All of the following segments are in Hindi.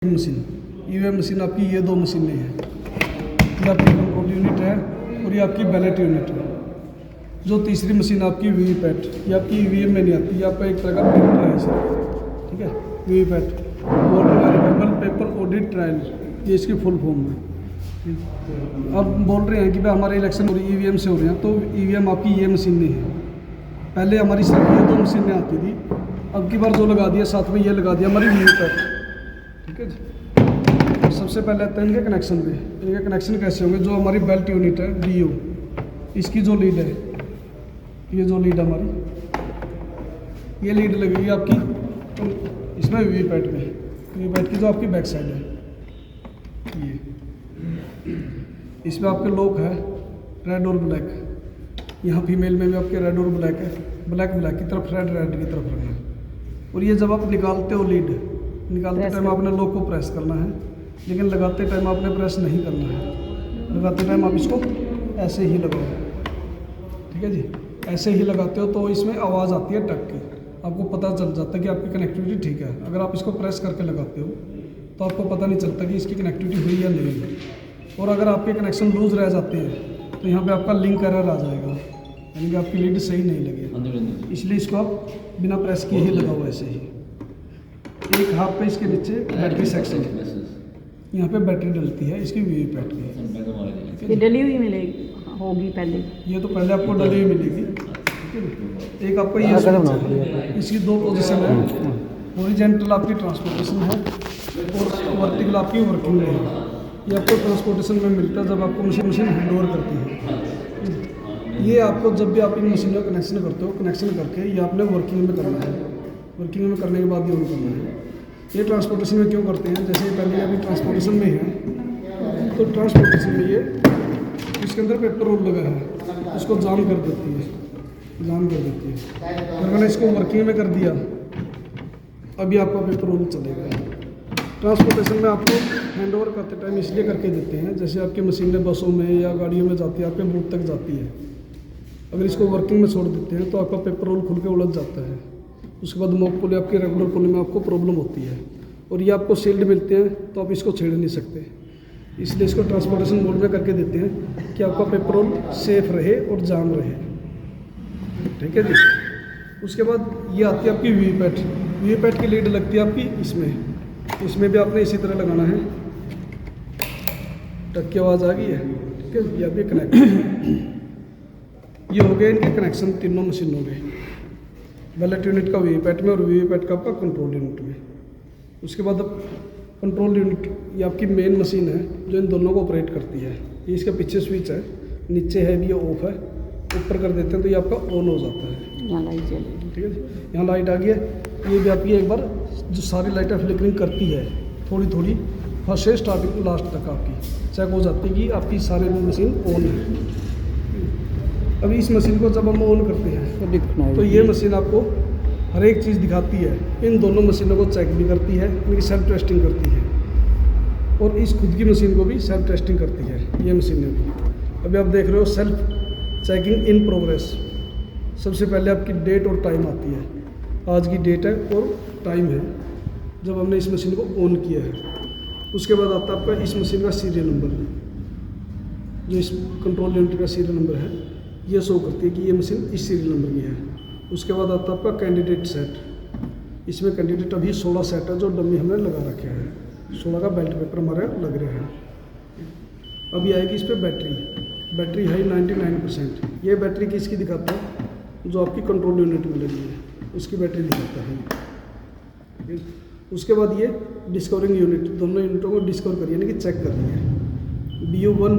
मशीन ईवीएम मशीन आपकी ये दो मशीनें हैं। ये आपकी कंट्रोल यूनिट है और ये आपकी बैलेट यूनिट है। जो तीसरी मशीन आपकी वीवीपैट, ये आपकी ईवीएम में नहीं आती, ये आपका एक तरह का प्रिंटर है इसे, ठीक है। VVPAT voter verifiable paper audit trial, ये इसकी फुल फॉर्म है। अब बोल रहे हैं कि भाई हमारे इलेक्शन और ईवीएम से हो रहे हैं, तो ईवीएम आपकी ये मशीनें हैं। पहले हमारी सिर्फ ये दो मशीनें आती थी, अब की बार जो लगा दिया साथ में ये लगा दिया हमारी वीवीपैट, ठीक है जी। सबसे पहले आते हैं इनके कनेक्शन पे। इनके कनेक्शन कैसे होंगे? जो हमारी बेल्ट यूनिट है बीओ, इसकी जो लीड है, ये जो लीड हमारी, ये लीड लगेगी आपकी इसमें वीवीपैट में। वीवीपैट की जो आपकी बैक साइड है, ये इसमें आपके लॉक है रेड और ब्लैक। यहाँ फीमेल में भी आपके रेड और ब्लैक है, ब्लैक ब्लैक की तरफ, रेड रेड की तरफ रखना है। और ये जब आप निकालते हो लीड, निकालते टाइम आपने लॉक को प्रेस करना है, लेकिन लगाते टाइम आपने प्रेस नहीं करना है। लगाते टाइम आप इसको ऐसे ही लगाओ, ठीक है जी। ऐसे ही लगाते हो तो इसमें आवाज़ आती है टक की, आपको पता चल जाता है कि आपकी कनेक्टिविटी ठीक है। अगर आप इसको प्रेस करके लगाते हो तो आपको पता नहीं चलता कि इसकी कनेक्टिविटी हुई या नहीं हुई। और अगर आपके कनेक्शन लूज रह जाते हैं तो यहाँ पर आपका लिंक एरर आ जाएगा, यानी कि आपकी लीड सही नहीं लगी। इसलिए इसको आप बिना प्रेस किए ही लगाओ ऐसे ही। एक हाथ पे इसके नीचे बैटरी सेक्शन, यहाँ पे बैटरी डलती है इसकी वीवीपैट की। ये डली हुई मिलेगी, होगी पहले, ये तो पहले आपको डली हुई मिलेगी, ठीक है। एक आपको ये है, इसकी दो पोजीशन है। हॉरिजॉन्टल आपकी ट्रांसपोर्टेशन है और वर्टिकल आपकी वर्किंग है। ये आपको ट्रांसपोर्टेशन में मिलता है जब आपको मशीन हैंड ओवर करती है। ये आपको जब भी आप इन मशीन का कनेक्शन करते हो, कनेक्शन करके ये आपने वर्किंग में करना है। वर्किंग में करने के बाद ये ऑन करना है। ये ट्रांसपोर्टेशन में क्यों करते हैं? जैसे पहले अभी ट्रांसपोर्टेशन में है, तो ट्रांसपोर्टेशन में ये इसके अंदर पेपर रोल लगा है, उसको जाम कर देती है, जाम कर देती है। अगर मैंने इसको वर्किंग में कर दिया, अभी आपका पेपर रोल चलेगा। ट्रांसपोर्टेशन में आपको हैंड ओवर करते टाइम इसलिए करके देते हैं, जैसे आपकी मशीनें बसों में या गाड़ियों में जाती है, आपके बूथ तक जाती है। अगर इसको वर्किंग में छोड़ देते हैं तो आपका पेपर रोल खुल के उलझ जाता है। उसके बाद मॉक पुल आपकी रेगुलर पुल में आपको प्रॉब्लम होती है, और ये आपको सील्ड मिलते हैं तो आप इसको छेड़ नहीं सकते। इसलिए इसको ट्रांसपोर्टेशन मोड में करके देते हैं कि आपका पेपर रोल सेफ रहे और जाम रहे, ठीक है जी। उसके बाद ये आती है आपकी वीवीपैट। वीवीपैट की लीड लगती है आपकी इसमें भी आपने इसी तरह लगाना है। टक की आवाज़ आ गई है, ठीक है। ये आपके कनेक्ट, ये हो गए इनके कनेक्शन, तीनों मशीन हो गए। बैलेट यूनिट का वीवीपैट में और वीवीपैट का आपका कंट्रोल यूनिट में। उसके बाद अब कंट्रोल यूनिट, ये आपकी मेन मशीन है जो इन दोनों को ऑपरेट करती है। ये इसके पीछे स्विच है, नीचे है भी ये ऑफ है, ऊपर कर देते हैं तो ये आपका ऑन हो जाता है। यहाँ लाइट जलेगी, ठीक है जी। यहाँ लाइट आ गई है। ये भी आपकी एक बार जो सारी लाइटें फ्लिकरिंग करती है थोड़ी थोड़ी, फर्स्ट से स्टार्टिंग लास्ट तक आपकी चेक हो जाती है कि आपकी सारी मशीन ऑन है। अभी इस मशीन को जब हम ऑन करते हैं तो ये मशीन आपको हर एक चीज़ दिखाती है। इन दोनों मशीनों को चेक भी करती है, इनकी सेल्फ टेस्टिंग करती है, और इस खुद की मशीन को भी सेल्फ टेस्टिंग करती है ये मशीनें भी। अभी आप देख रहे हो सेल्फ चेकिंग इन प्रोग्रेस। सबसे पहले आपकी डेट और टाइम आती है, आज की डेट है और टाइम है जब हमने इस मशीन को ऑन किया है। उसके बाद आता है आपका इस मशीन का सीरियल नंबर, जो इस कंट्रोल यूनिट का सीरियल नंबर है, ये शो करती है कि ये मशीन इस सीरियल नंबर की है। उसके बाद आता है आपका कैंडिडेट सेट। इसमें कैंडिडेट अभी 16 सेट है जो डमी हमने लगा रखे हैं। 16 का बेल्ट पेपर हमारे लग रहे हैं। अभी आएगी इस पर बैटरी है 99%। ये बैटरी किसकी दिखाता है? जो आपकी कंट्रोल यूनिट में लगी है उसकी बैटरी दिखाता है। उसके बाद ये डिस्कवरिंग यूनिट, दोनों यूनिटों को डिस्कवर करिए, यानी कि चेक कर रही है। BU1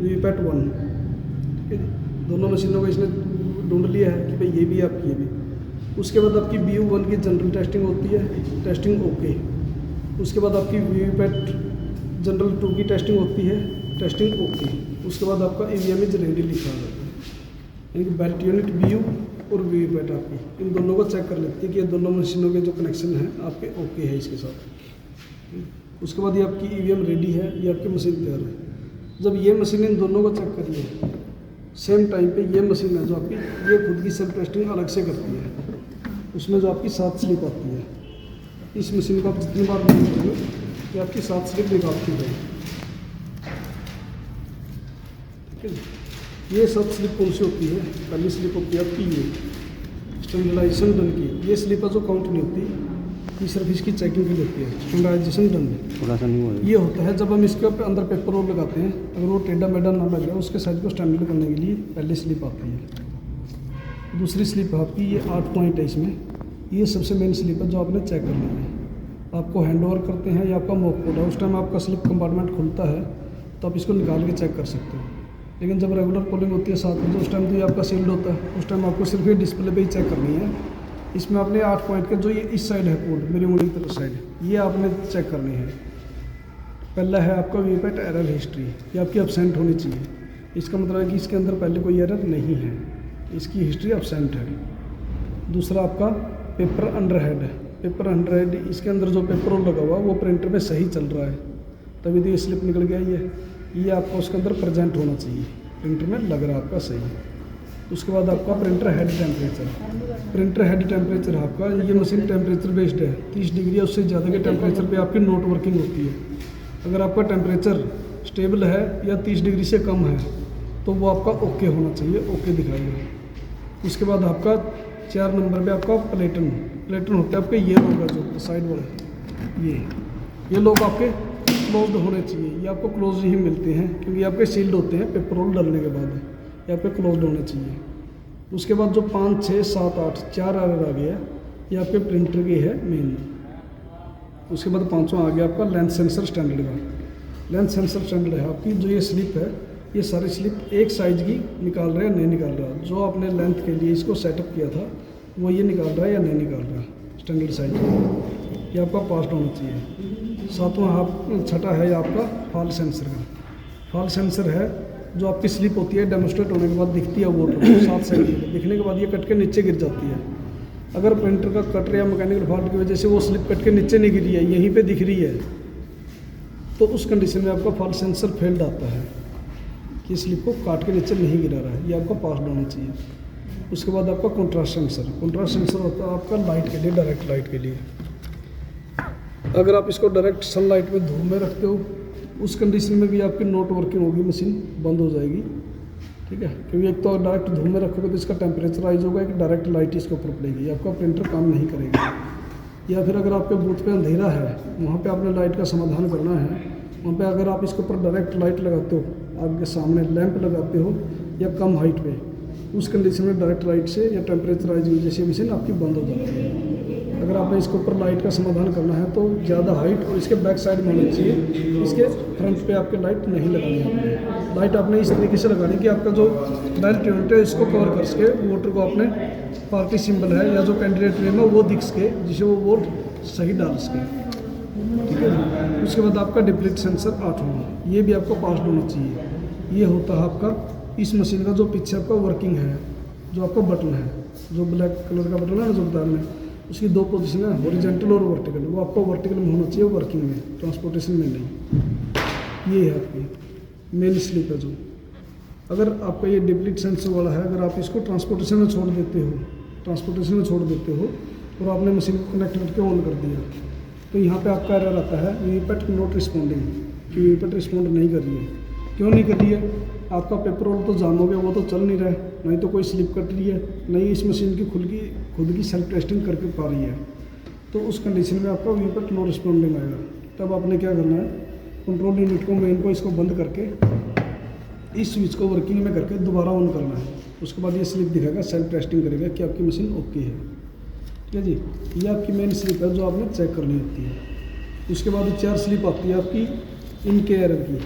वीवीपैट 1, ठीक है। दोनों मशीनों को इसने ढूंढ लिया है कि भाई ये भी आपकी, ये भी। उसके बाद आपकी BU1 की जनरल टेस्टिंग होती है, टेस्टिंग ओके। उसके बाद आपकी वीवीपैट जनरल 2 की टेस्टिंग होती है, टेस्टिंग ओके। उसके बाद आपका EVM इज रेडी लिखा होता है, यानी कि बेल्ट यूनिट BU और वीवीपैट आपकी इन दोनों को चेक कर लेती है कि ये दोनों मशीनों के जो कनेक्शन हैं आपके ओके है इसके साथ। उसके बाद ये आपकी EVM रेडी है, ये आपकी मशीन तैयार है। जब ये मशीन इन दोनों को चेक करिए, सेम टाइम पे ये मशीन है जो आपकी, ये खुद की सेल्फ टेस्टिंग अलग से करती है। उसमें जो आपकी 7 स्लिप आती है, इस मशीन को आप जितनी बार यूज करोगे कि आपकी 7 स्लिप निकालती है। ठीक है जी। ये 7 स्लिप कौन सी होती है? पहली स्लिप होती है आपकी ये स्टैंडर्डाइजेशन डन की, ये स्लिप है जो काउंट नहीं होती, ये सिर्फ इसकी चेकिंग के लिए होती है। स्टैंडर्डाइजेशन डन थोड़ा सा नहीं हुआ ये होता है जब हम इसके अंदर पेपर रोल लगाते हैं, अगर वो टेढ़ा मेढ़ा ना लग जाए उसके साइज को स्टैंडर्ड करने के लिए पहली स्लिप आती है। दूसरी स्लिप आपकी ये 8 पॉइंट है, इसमें ये सबसे मेन स्लिप है जो आपने चेक करनी है। आपको हैंड ओवर करते हैं या आपका मॉक कोड है, उस टाइम आपका स्लिप कंपार्टमेंट खुलता है तो आप इसको निकाल के चेक कर सकते हो। लेकिन जब रेगुलर पोलिंग होती है 7 बजे, उस टाइम तो ये आपका सील्ड होता है, उस टाइम आपको सिर्फ ये डिस्प्ले पे ही चेक करनी है। इसमें आपने 8 पॉइंट के जो ये इस साइड है कोड, मेरी उंगली की तरफ साइड, ये आपने चेक करनी है। पहला है आपका वीपैट एरर हिस्ट्री, ये आपकी एब्सेंट होनी चाहिए। इसका मतलब है कि इसके अंदर पहले कोई एरर नहीं है, इसकी हिस्ट्री एब्सेंट है। दूसरा आपका पेपर अंडरहेड है, पेपर अंडरहेड इसके अंदर जो पेपर रोल लगा हुआ वो प्रिंटर में सही चल रहा है, तभी तो ये स्लिप निकल गया। ये आपको उसके अंदर प्रेजेंट होना चाहिए, प्रिंटर में लग रहा है आपका सही। उसके बाद आपका printer head temperature, printer head temperature आपका, ये मशीन टेम्परेचर बेस्ड है, 30 डिग्री या उससे ज़्यादा के टेम्परेचर पे आपकी नोट वर्किंग होती है। अगर आपका टेम्परेचर स्टेबल है या 30 डिग्री से कम है तो वो आपका ओके होना चाहिए, ओके दिखाएगा। उसके बाद आपका 4 नंबर पे आपका प्लेटन होता है आपके, ये लोग है जो साइड वाले, ये लोग आपके क्लोज्ड होने चाहिए, ये आपको क्लोज ही मिलते हैं क्योंकि आपके सील्ड होते हैं पेपर रोल डालने के बाद, ये आपके क्लोज्ड होने चाहिए। उसके बाद जो 5, 6, 7, 8 4 एरर आ गया ये आपके प्रिंटर की है मेन। उसके बाद 5वां आ गया आपका लेंथ सेंसर स्टैंडर्ड का। लेंथ सेंसर स्टैंडर्ड है आपकी, जो ये स्लिप है ये सारी स्लिप एक साइज की निकाल रहा है नहीं निकाल रहा, जो आपने लेंथ के लिए इसको सेटअप किया था वो ये निकाल रहा है या नहीं निकाल रहा स्टैंडर्ड साइज, ये आपका पास होना चाहिए। 7वां छठा है आपका फॉल सेंसर का। फॉल सेंसर है जो आपकी स्लिप होती है, डेमोस्ट्रेट होने के बाद दिखती है वो 7 सेकंड दिखने के बाद ये कट के नीचे गिर जाती है। अगर प्रिंटर का कटर या मैकेनिकल फॉल्ट की वजह से वो स्लिप कट के नीचे नहीं गिरी है, यहीं पे दिख रही है, तो उस कंडीशन में आपका फॉल सेंसर फेल्ड आता है कि स्लिप को काट के नीचे नहीं गिरा रहा है, ये आपका पास होना चाहिए। उसके बाद आपका कंट्रास्ट सेंसर, कंट्रास्ट सेंसर होता है आपका लाइट के लिए, डायरेक्ट लाइट के लिए। अगर आप इसको डायरेक्ट सनलाइट में धूप में रखते हो उस कंडीशन में भी आपकी नोट वर्किंग होगी, मशीन बंद हो जाएगी। ठीक है, क्योंकि एक तो डायरेक्ट धूप में रखोगे तो इसका टेम्परेचर राइज होगा, एक डायरेक्ट लाइट इसके ऊपर पड़ेगी, आपका प्रिंटर काम नहीं करेगा। या फिर अगर आपके बूथ पे अंधेरा है, वहाँ पे आपने लाइट का समाधान करना है, वहाँ पे अगर आप इसके ऊपर डायरेक्ट लाइट लगाते हो, आपके सामने लैंप लगाते हो या कम हाइट पे, उस कंडीशन में डायरेक्ट लाइट से या टेम्परेचर राइज की वजह से मशीन आपकी बंद हो जाती है। अगर आपने इसके ऊपर लाइट का समाधान करना है तो ज़्यादा हाइट और इसके बैक साइड में होनी चाहिए, इसके फ्रंट पे आपके लाइट नहीं लगानी है। लाइट आपने इस तरीके से लगानी कि आपका जो बेल्ट यूनिट है इसको कवर कर सके, वोटर को आपने पार्टी सिंबल है या जो कैंडिडेट नेम है वो दिख सके, जिसे वो वोट सही डाल सके। ठीक है, उसके बाद आपका डिप्लीट सेंसर 8 होना, ये भी आपको पास होना चाहिए। ये होता है आपका इस मशीन का जो पीछे आपका वर्किंग है, जो आपका बटन है, जो ब्लैक कलर का बटन है ना जो बता में, उसकी 2 पोजीशन है, हॉरिजॉन्टल और वर्टिकल, वो आपको वर्टिकल में होना चाहिए, वर्किंग में, ट्रांसपोर्टेशन में नहीं। ये है आपकी मेन स्लिप है जो, अगर आपका ये डिप्लीट सेंसर वाला है, अगर आप इसको ट्रांसपोर्टेशन में छोड़ देते हो और आपने मशीन को कनेक्ट करके ऑन कर दिया तो यहाँ पे आपका एरर आता है वीपैट नॉट रिस्पॉन्डिंग, कि वीपैट रिस्पॉन्ड नहीं कर रही है। क्यों नहीं कर रही है? आपका पेपर रोल तो जाम हो गया, वो तो चल नहीं रहा है, नहीं तो कोई स्लिप कट रही है, नहीं इस मशीन की खुद की सेल्फ टेस्टिंग करके पा रही है, तो उस कंडीशन में आपका वीपैट नो रिस्पॉन्डिंग आएगा। तब आपने क्या करना है, कंट्रोल यूनिट को मेन को इसको बंद करके इस स्विच को वर्किंग में करके दोबारा ऑन करना है। उसके बाद ये स्लिप दिखाएगा, सेल्फ टेस्टिंग करेगा कि आपकी मशीन ओके है। ठीक है जी, ये आपकी मेन स्लिप है जो आपने चेक करनी होती है। उसके बाद 4 स्लिप आती है आपकी इनके एरर की,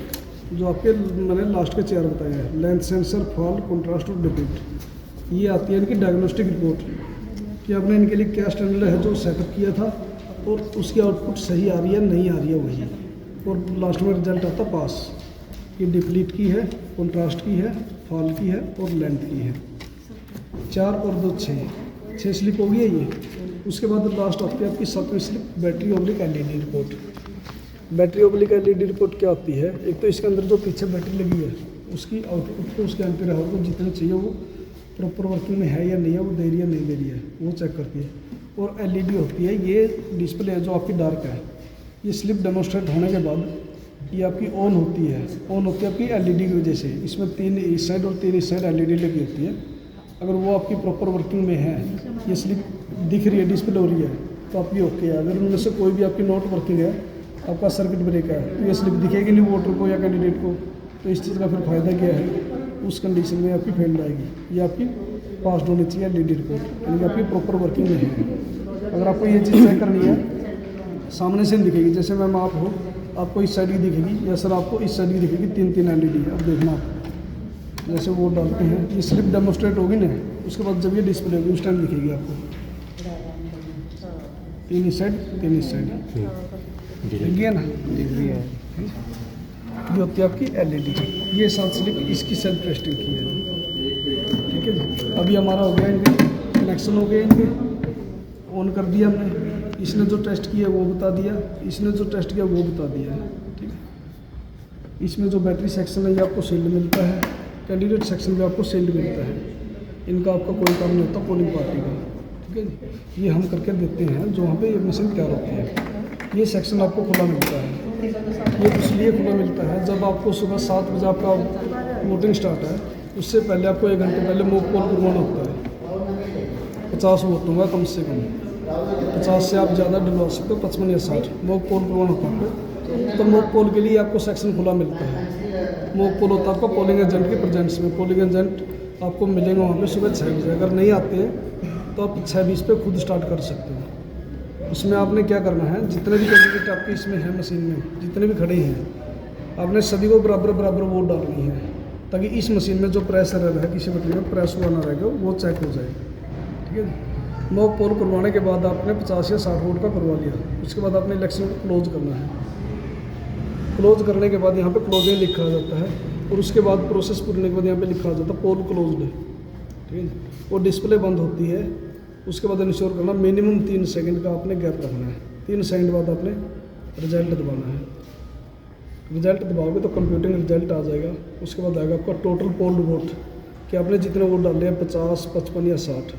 जो आपके मैंने लास्ट के 4 बताया है, लेंथ सेंसर, फॉल, कंट्रास्ट और डिप्लीट। ये आती है इनकी डायग्नोस्टिक रिपोर्ट कि आपने इनके लिए क्या स्टैंडर्ड है जो सेटअप किया था और उसकी आउटपुट सही आ रही है नहीं आ रही है वही, और लास्ट में रिजल्ट आता पास। ये डिप्लीट की है, कंट्रास्ट की है, फॉल की है और लेंथ की है। 4 और 2 6 स्लिप हो गई है ये। उसके बाद लास्ट आती है आपकी 7वीं slip, battery oblique LED report. Battery oblique LED report क्या होती है, एक तो इसके अंदर जो पीछे बैटरी लगी है उसकी आउटपुट को, उसके एम्पीयर आवर को जितने चाहिए वो प्रॉपर वर्किंग में है या नहीं है, वो दे रही है नहीं दे रही है, वो चेक करती है। और एलईडी होती है। ये डिस्प्ले है जो आपकी डार्क है, ये स्लिप डेमोस्ट्रेट होने के बाद ये आपकी ऑन होती है आपकी एलईडी की वजह से। इसमें 3 इस साइड और 3 इस साइड एलईडी लगी होती है। अगर वो आपकी प्रॉपर वर्किंग में है, ये स्लिप दिख रही है, डिस्प्ले हो रही है, तो आपकी ओके है। अगर उनमें से कोई भी आपकी नॉट वर्किंग है, आपका सर्किट ब्रेकर है, तो ये स्लिप दिखेगी नहीं वोटर को या कैंडिडेट को। तो इस चीज़ का फिर फ़ायदा क्या है, उस कंडीशन में आपकी फेल्ड आएगी। ये आपकी पास होनी चाहिए एलईडी रिपोर्ट, यानी कि आपकी प्रॉपर वर्किंग में है। अगर आपको ये चीज़ चेक करनी है, सामने से नहीं दिखेगी, जैसे मैम आप हो, आपको इस साइड की दिखेगी, या सर आपको इस साइड की दिखेगी, 3 एलईडी। अब देखना आप जैसे वो डालते हैं, ये स्लिप डेमोस्ट्रेट होगी ना, उसके बाद जब ये डिस्प्ले होगी उस टाइम दिखेगी आपको 3 इस साइड 3 इस साइड, दिख गया ना? दिख गया। ये होती है आपकी एलईडी। ये 7 स्लिप इसकी सेल्फ टेस्टिंग की है, ठीक है जी। अभी हमारा हो गया, इनके कनेक्शन हो गए, इनके ऑन कर दिया हमने। इसने जो टेस्ट किया वो बता दिया, इसने जो टेस्ट किया वो बता दिया, ठीक है। इसमें जो बैटरी सेक्शन है ये आपको सील्ड मिलता है, कैंडिडेट सेक्शन में आपको सील्ड मिलता है। इनका आपका कोई काम नहीं होता पोलिंग पार्टी का, ठीक है जी। ये हम करके देते हैं जो वहाँ पे ये मशीन तैयार होती है। ये सेक्शन आपको खुला मिलता है। ये इसलिए खुला मिलता है, जब आपको सुबह 7 बजे आपका वोटिंग स्टार्ट है, उससे पहले आपको 1 घंटे पहले मॉक पोल करवाना होता है। 50 वोट होगा कम से कम, 50 से आप ज़्यादा डलवा सकते हो, 55 या 60 मॉक पोल करवाना होता है आपको। तो मॉक पोल के लिए आपको सेक्शन खुला मिलता है। मॉक पोल होता है आपका पोलिंग एजेंट के प्रेजेंस में। पोलिंग एजेंट आपको मिलेंगे वहाँ पे सुबह 6 बजे। अगर नहीं आते हैं तो आप 6:20 पे खुद स्टार्ट कर सकते हो। उसमें आपने क्या करना है, जितने भी कैंडिडेट आपके इसमें हैं मशीन में, जितने भी खड़े हैं, आपने सभी को बराबर वोट डालनी है, ताकि इस मशीन में जो प्रेशर है, किसी बटन में प्रेस हुआ ना रहेगा, वो चेक हो जाए, ठीक है जी। मॉक पोल करवाने के बाद आपने 50 या 60 वोट का करवा लिया, उसके बाद आपने इलेक्शन को क्लोज करना है। क्लोज करने के बाद यहाँ पे क्लोजिंग लिखा जाता है, और उसके बाद प्रोसेस पूरी होने के बाद यहाँ पे लिखा जाता है पोल क्लोज्ड, ठीक है जी। वो डिस्प्ले बंद होती है। उसके बाद इंश्योर करना मिनिमम 3 सेकंड का आपने गैप रखना है। 3 सेकंड बाद आपने रिजल्ट दबाना है। रिजल्ट दबाओगे तो कंप्यूटिंग रिजल्ट आ जाएगा। उसके बाद आएगा आपका टोटल पोल्ड वोट, कि आपने जितने वोट डाले हैं 50, 55 या 60।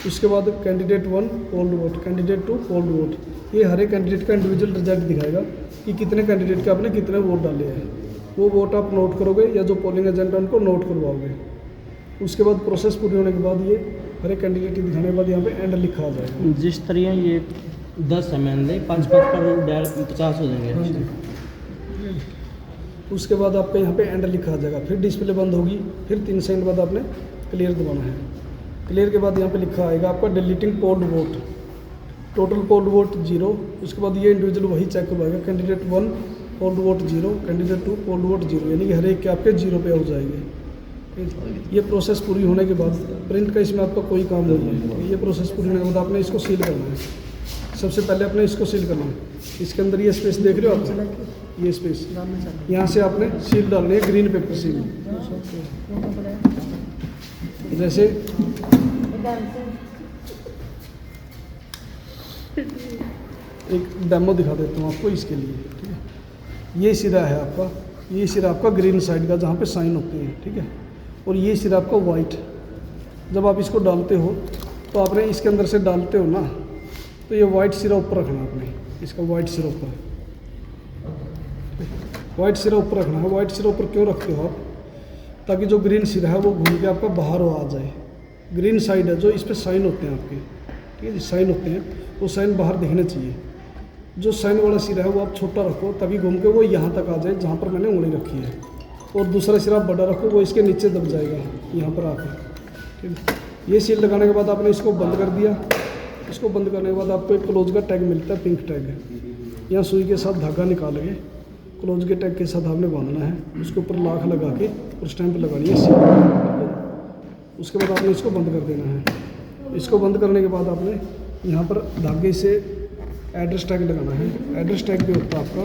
उसके बाद candidate 1 polled vote, candidate 2 polled vote. ये हर एक कैंडिडेट का इंडिविजुअल रिजल्ट दिखाएगा कि कितने कैंडिडेट के आपने कितने वोट डाले हैं। वो वोट आप नोट करोगे या जो पोलिंग एजेंट है उनको नोट करवाओगे। उसके बाद प्रोसेस पूरी होने के बाद ये हर एक कैंडिडेट के दिखाने के बाद यहाँ पे एंड लिखा आ जाएगा। जिस तरह ये 10 ML 5-5 पर डायल 50 हो जाएंगे। उसके बाद आपका यहाँ पे एंड लिखा आ जाएगा। फिर डिस्प्ले बंद होगी, फिर 3 सेकंड बाद आपने क्लियर दबाना है। क्लियर के बाद यहाँ पे लिखा आएगा आपका deleting polled vote, total polled vote 0। उसके बाद ये इंडिविजुअल वही चेक करवाएगा, candidate 1 polled vote 0, candidate 2 polled vote 0, यानी कि हर एक के आपके 0 पे हो जाएंगे। ये प्रोसेस पूरी होने के बाद प्रिंट का इसमें आपका कोई काम नहीं है। ये प्रोसेस पूरी होने के बाद आपने इसको सील करना है। सबसे पहले आपने इसको सील करना है। इसके अंदर ये स्पेस देख रहे हो आप, ये स्पेस, यहाँ से आपने सील डालनी है, ग्रीन पेपर सील। जैसे एक डेमो दिखा देता हूँ आपको इसके लिए, ठीक है। ये सिरा है आपका, ये सिरा आपका ग्रीन साइड का जहाँ पे साइन होते हैं, ठीक है। और ये सिरा आपका वाइट। जब आप इसको डालते हो तो आपने इसके अंदर से डालते हो ना, तो ये वाइट सिरा ऊपर रखना आपने, इसका वाइट सिरा ऊपर, वाइट सिरा ऊपर रखना है। वाइट सिरा ऊपर क्यों रखते हो आप, ताकि जो ग्रीन सिरा है वो घूम के आपका बाहर आ जाए। ग्रीन साइड है जो इस पर साइन होते हैं आपके, ठीक है जी, साइन होते हैं, वो साइन बाहर दिखने चाहिए। जो साइन वाला सिरा है वो आप छोटा रखो, ताकि घूम के वो यहाँ तक आ जाए जहाँ पर मैंने उंगली रखी है। और दूसरा सिरा बड़ा रखो, वो इसके नीचे दब जाएगा यहाँ पर आकर, ठीक है। ये सील लगाने के बाद आपने इसको बंद कर दिया। इसको बंद करने के बाद आपको एक क्लोज का टैग मिलता है, पिंक टैग। यहाँ सुई के साथ धागा निकाल के क्लोज के टैग के साथ आपने बांधना है। उसके ऊपर लाख लगा के और स्टैंप लगानी है सील। उसके बाद आपने इसको बंद कर देना है। इसको बंद करने के बाद आपने यहाँ पर धागे से एड्रेस टैग लगाना है। एड्रेस टैग पे होता है आपका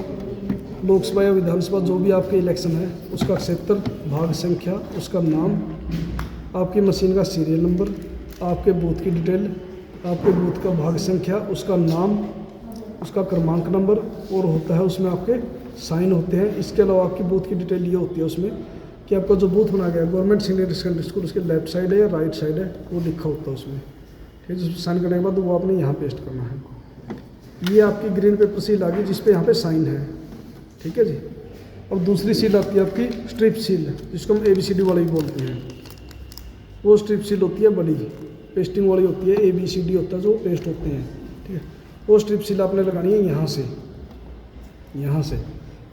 लोकसभा या विधानसभा जो भी आपके इलेक्शन है उसका क्षेत्र, भाग संख्या, उसका नाम, आपकी मशीन का सीरियल नंबर, आपके बूथ की डिटेल, आपके बूथ का भाग संख्या, उसका नाम, उसका क्रमांक नंबर, और होता है उसमें आपके साइन होते हैं। इसके अलावा आपकी बूथ की डिटेल ये होती है उसमें कि आपका जो बूथ बना गया गवर्नमेंट सीनियर सेकेंडरी स्कूल, उसके लेफ्ट साइड है या राइट साइड है, वो लिखा होता है उसमें, ठीक है, जिसमें साइन करने के बाद वो आपने यहाँ पेस्ट करना है। ये आपकी ग्रीन पेपर सील आ गई जिस पे यहाँ पे साइन है। ठीक है जी। अब दूसरी सील आती है आपकी स्ट्रिप सील, जिसको हम ABCD वाली भी बोलते हैं। वो स्ट्रिप सील होती है बड़ी, पेस्टिंग वाली होती है, ABCD होता है जो पेस्ट होते हैं। ठीक है, वो स्ट्रिप सील आपने लगानी है यहाँ से, यहाँ से।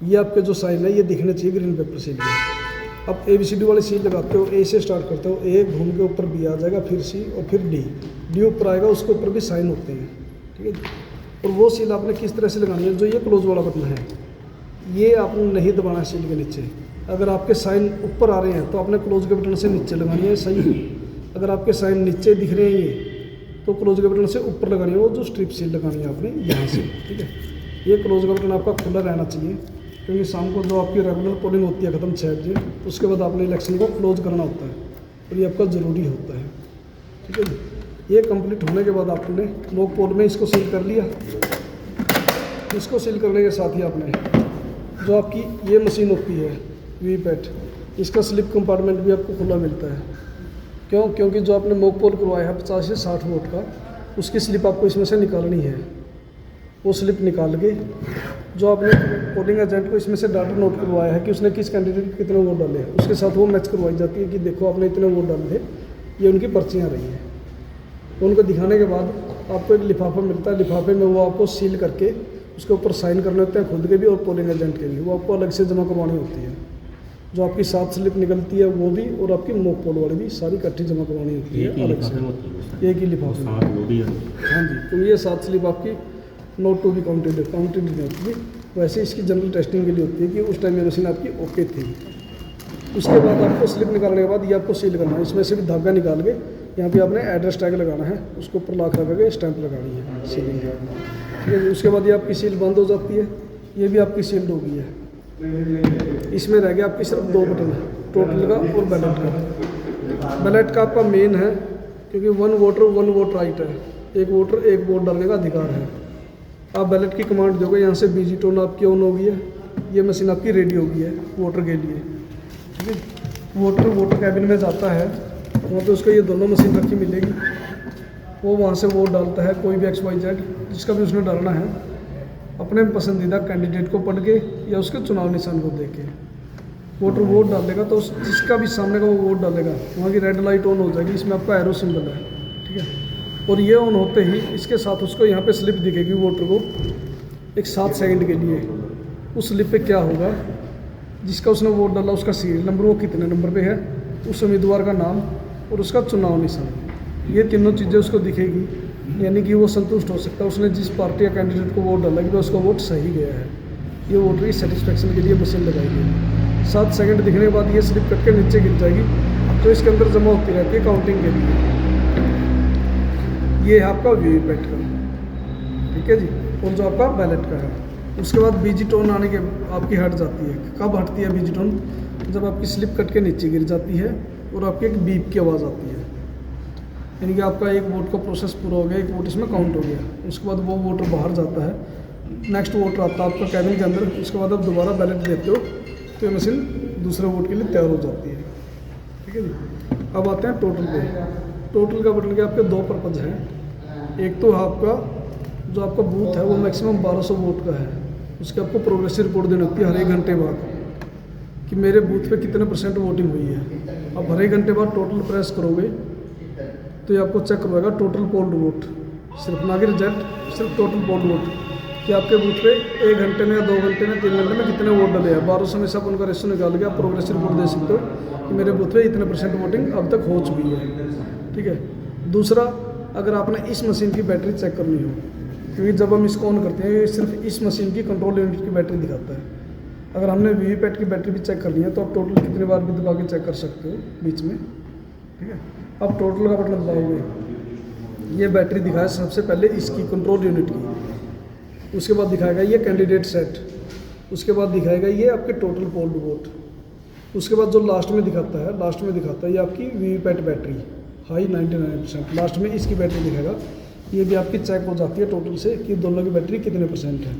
ये आपके जो साइन है ये दिखने चाहिए ग्रीन पेपर सील में। अब ABCD वाली सील लगाते हो, A से स्टार्ट करते हो, A घूम के ऊपर B आ जाएगा, फिर C और फिर D ऊपर आएगा, उसके ऊपर भी साइन होते हैं। ठीक है जी। और वो सील आपने किस तरह से लगानी है, जो ये क्लोज वाला बटन है ये आपने नहीं दबाना है सील के नीचे। अगर आपके साइन ऊपर आ रहे हैं तो आपने क्लोज के बटन से नीचे लगानी है, सही। अगर आपके साइन नीचे दिख रहे हैं ये तो क्लोज के बटन से ऊपर लगानी है, वो जो स्ट्रिप सील लगानी है आपने यहाँ से। ठीक है, ये क्लोज का बटन आपका खुला रहना चाहिए, क्योंकि शाम को जो आपकी रेगुलर पोलिंग होती है ख़त्म 6 बजे, उसके बाद आपने इलेक्शन को क्लोज करना होता है और ये आपका ज़रूरी होता है। ठीक है जी। ये कंप्लीट होने के बाद आपने मॉक पोल में इसको सील कर लिया। इसको सील करने के साथ ही आपने जो आपकी ये मशीन होती है वीवीपैट, इसका स्लिप कंपार्टमेंट भी आपको खुला मिलता है। क्यों? क्योंकि जो आपने मॉक पोल करवाया है 50 से 60 वोट का, उसकी स्लिप आपको इसमें से निकालनी है। वो स्लिप निकाल के जो आपने पोलिंग एजेंट को इसमें से डाटा नोट करवाया है कि उसने किस कैंडिडेट को कितने वोट डाले हैं, उसके साथ वो मैच करवाई जाती है कि देखो आपने इतने वोट डाले थे, ये उनकी पर्चियाँ रही हैं। उनको दिखाने के बाद आपको एक लिफाफा मिलता है, लिफाफे में वो आपको सील करके उसके ऊपर साइन करने होते हैं, खुद के भी और पोलिंग एजेंट के भी। वो आपको अलग से जमा करवानी होती है। जो आपकी 7 स्लिप निकलती है वो भी, और आपकी मॉक पोल वाली भी सारी इकट्ठी जमा करवानी होती है अलग से, एक ही लिफाफे में। हाँ जी, तो ये 7 स्लिप आपकी नोट टू बी काउंटेड नहीं होती है। वैसे इसकी जनरल टेस्टिंग के लिए होती है कि उस टाइम ये मशीन आपकी ओके थी। उसके बाद आपको स्लिप निकालने के बाद ये आपको सील करना है। इसमें से भी धागा निकाल के यहाँ पे आपने एड्रेस टैग लगाना है, उसके ऊपर लाख लगा के स्टैंप लगानी है सीलिंग के। ठीक है, उसके बाद ये आपकी सील बंद हो जाती है। ये भी आपकी सील्ड हो गई है। इसमें रह गया आपकी सिर्फ 2 बटन, टोटल का और बैलेट का। बैलेट का आपका मेन है, क्योंकि 1 वोटर 1 वोट राइट है, एक वोटर 1 वोट डालने का अधिकार है। आप बैलेट की कमांड दोगे, यहाँ से बीजी टोन आपकी ऑन हो गई है, ये मशीन आपकी रेडी हो गई है वोटर के लिए। ठीक है, वोटर कैबिन में जाता है, वहाँ पे उसको ये दोनों मशीन रखी मिलेगी। वो वहाँ से वोट डालता है, कोई भी XYZ जिसका भी उसने डालना है, अपने पसंदीदा कैंडिडेट को पढ़ के या उसके चुनाव निशान को देख के वोटर वोट डालेगा। तो जिसका भी सामने का वो वोट डालेगा, वहाँ की रेड लाइट ऑन हो जाएगी, इसमें आपका एरो सिंबल है। ठीक है, और ये ऑन होते ही इसके साथ उसको यहाँ पे स्लिप दिखेगी वोटर को एक 7 सेकंड के लिए। उस स्लिप पे क्या होगा, जिसका उसने वोट डाला उसका सीरियल नंबर, वो कितने नंबर पे है, उस उम्मीदवार का नाम और उसका चुनाव निशान, ये तीनों चीज़ें उसको दिखेगी। यानी कि वो संतुष्ट हो सकता है उसने जिस पार्टी या कैंडिडेट को वोट डाला कि उसका वोट सही गया है। ये वोटर की सेटिस्फेक्शन के लिए मशीन लगाई गई। 7 सेकंड दिखने के बाद ये स्लिप कट के नीचे गिर जाएगी, तो इसके अंदर जमा होती रहती है काउंटिंग के लिए। ये है आपका वीवीपैट का। ठीक है जी, और जो आपका बैलेट का है। उसके बाद बीजी टोन आने के आपकी हट जाती है। कब हटती है बीजी टोन? जब आपकी स्लिप कट के नीचे गिर जाती है और आपकी एक बीप की आवाज़ आती है, यानी कि आपका एक वोट का प्रोसेस पूरा हो गया, एक वोट इसमें काउंट हो गया। उसके बाद वो वोटर बाहर जाता है, नेक्स्ट वोटर आता है आपका कैबिन के अंदर। उसके बाद आप दोबारा बैलेट देते हो तो ये मशीन दूसरे वोट के लिए तैयार हो जाती है। ठीक है जी। अब आते हैं टोटल पे। टोटल का बटन के आपके 2 पर्पज़ हैं। एक तो आपका जो आपका बूथ है वो मैक्सिमम 1200 वोट का है, उसकी आपको प्रोग्रेसिव रिपोर्ट देनी होती है हर 1 घंटे बाद कि मेरे बूथ पे कितने % वोटिंग हुई है। अब हर 1 घंटे बाद टोटल प्रेस करोगे तो ये आपको चेक करवाएगा टोटल पोल्ड वोट, सिर्फ ना कि रिजल्ट, सिर्फ टोटल पोल्ड वोट कि आपके बूथ पे 1 घंटे में या 2 घंटे में 3 घंटे में कितने वोट डले हैं। 1200 में से आप उनका रेशो निकाल के आप प्रोग्रेसिव रिपोर्ट दे सकते हो कि मेरे बूथ पे इतने % वोटिंग अब तक हो चुकी है। ठीक है। दूसरा, अगर आपने इस मशीन की बैटरी चेक करनी हो, क्योंकि जब हम इसको ऑन करते हैं ये सिर्फ इस मशीन की कंट्रोल यूनिट की बैटरी दिखाता है। अगर हमने वीवीपैट की बैटरी भी चेक करनी है तो आप टोटल कितनी बार भी दबा के चेक कर सकते हो बीच में। ठीक है। अब टोटल का बटन दबाओगे, ये बैटरी दिखाया सबसे पहले इसकी कंट्रोल यूनिट की, उसके बाद दिखाएगा ये कैंडिडेट सेट, उसके बाद दिखाएगा ये आपके टोटल पोल्ड वोट, उसके बाद जो लास्ट में दिखाता है ये आपकी वीवीपैट बैटरी हाई 99%, लास्ट में इसकी बैटरी दिखाएगा। ये भी आपकी चेक हो जाती है टोटल से कि दोनों की बैटरी कितने % है।